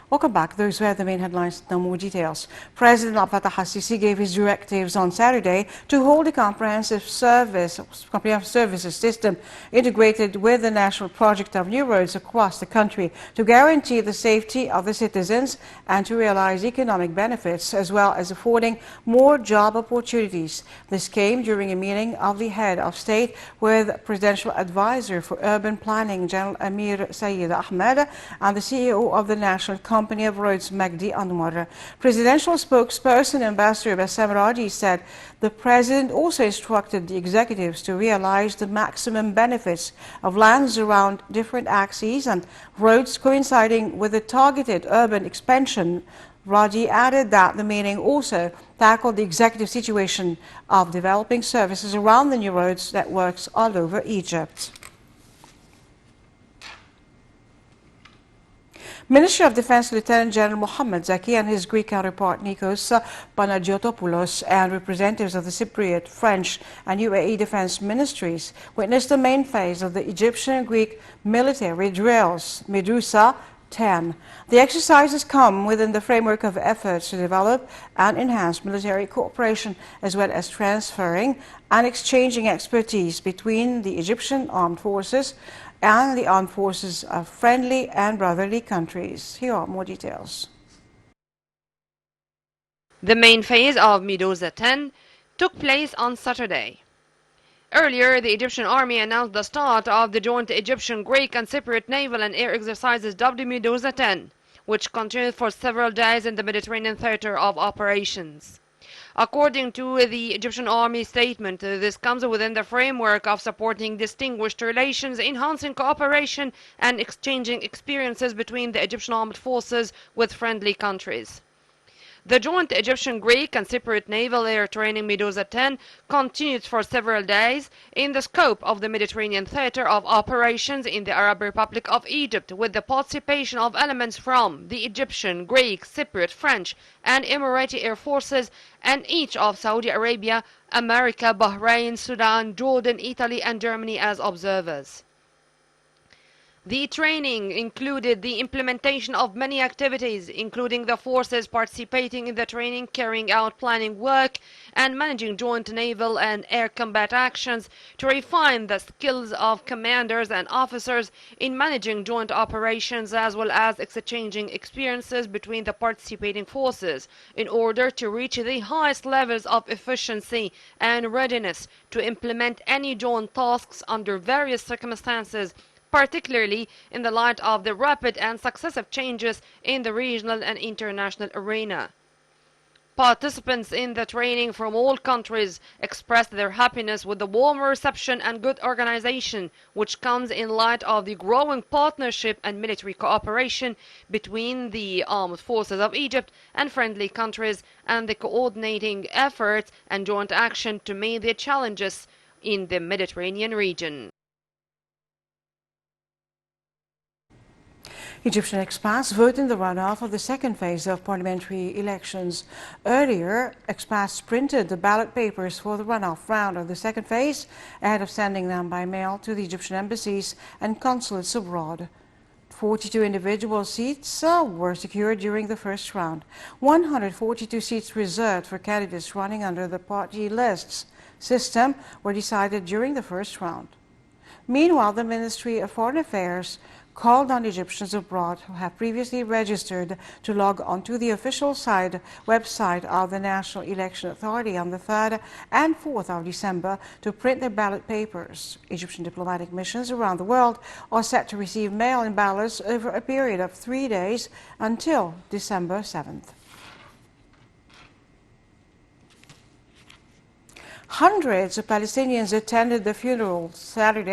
Welcome back. Those were the main headlines. Now more details. President Abdel Fattah al-Sisi gave his directives on Saturday to hold a comprehensive services system integrated with the national project of new roads across the country to guarantee the safety of the citizens and to realize economic benefits as well as affording more job opportunities. This came during a meeting of the head of state with Presidential Advisor for Urban Planning, General Amir Sayyid Ahmed, and the CEO of the National Company of Roads, Magdi Anwar. Presidential spokesperson Ambassador Bassam Raji said the president also instructed the executives to realize the maximum benefits of lands around different axes and roads coinciding with the targeted urban expansion. Raji added that the meeting also tackled the executive situation of developing services around the new roads networks all over Egypt. Ministry of Defense Lieutenant General Mohammed Zaki and his Greek counterpart Nikos Panagiotopoulos and representatives of the Cypriot, French and UAE defense ministries witnessed the main phase of the Egyptian-Greek military drills, Medusa 10. The exercises come within the framework of efforts to develop and enhance military cooperation as well as transferring and exchanging expertise between the Egyptian armed forces and the armed forces of friendly and brotherly countries. Here are more details. The main phase of Medusa 10 took place on Saturday. Earlier, the Egyptian army announced the start of the joint Egyptian, Greek and Cypriot naval and air exercises dubbed Medusa 10, which continued for several days in the Mediterranean theater of operations. According to the Egyptian Army statement, this comes within the framework of supporting distinguished relations, enhancing cooperation, and exchanging experiences between the Egyptian armed forces with friendly countries. The joint Egyptian, Greek, and Cypriot naval air training Medusa 10 continued for several days in the scope of the Mediterranean theater of operations in the Arab Republic of Egypt, with the participation of elements from the Egyptian, Greek, Cypriot, French, and Emirati air forces, and each of Saudi Arabia, America, Bahrain, Sudan, Jordan, Italy, and Germany as observers. The training included the implementation of many activities, including the forces participating in the training, carrying out planning work, and managing joint naval and air combat actions to refine the skills of commanders and officers in managing joint operations, as well as exchanging experiences between the participating forces in order to reach the highest levels of efficiency and readiness to implement any joint tasks under various circumstances, particularly in the light of the rapid and successive changes in the regional and international arena. Participants in the training from all countries expressed their happiness with the warm reception and good organization, which comes in light of the growing partnership and military cooperation between the armed forces of Egypt and friendly countries, and the coordinating efforts and joint action to meet the challenges in the Mediterranean region. Egyptian expats vote in the runoff of the second phase of parliamentary elections. Earlier, expats printed the ballot papers for the runoff round of the second phase ahead of sending them by mail to the Egyptian embassies and consulates abroad. 42 individual seats were secured during the first round. 142 seats reserved for candidates running under the party lists system were decided during the first round. Meanwhile, the Ministry of Foreign Affairs called on Egyptians abroad who have previously registered to log onto the official website of the National Election Authority on the 3rd and 4th of December to print their ballot papers. Egyptian diplomatic missions around the world are set to receive mail-in ballots over a period of 3 days until December 7th. Hundreds of Palestinians attended the funeral Saturday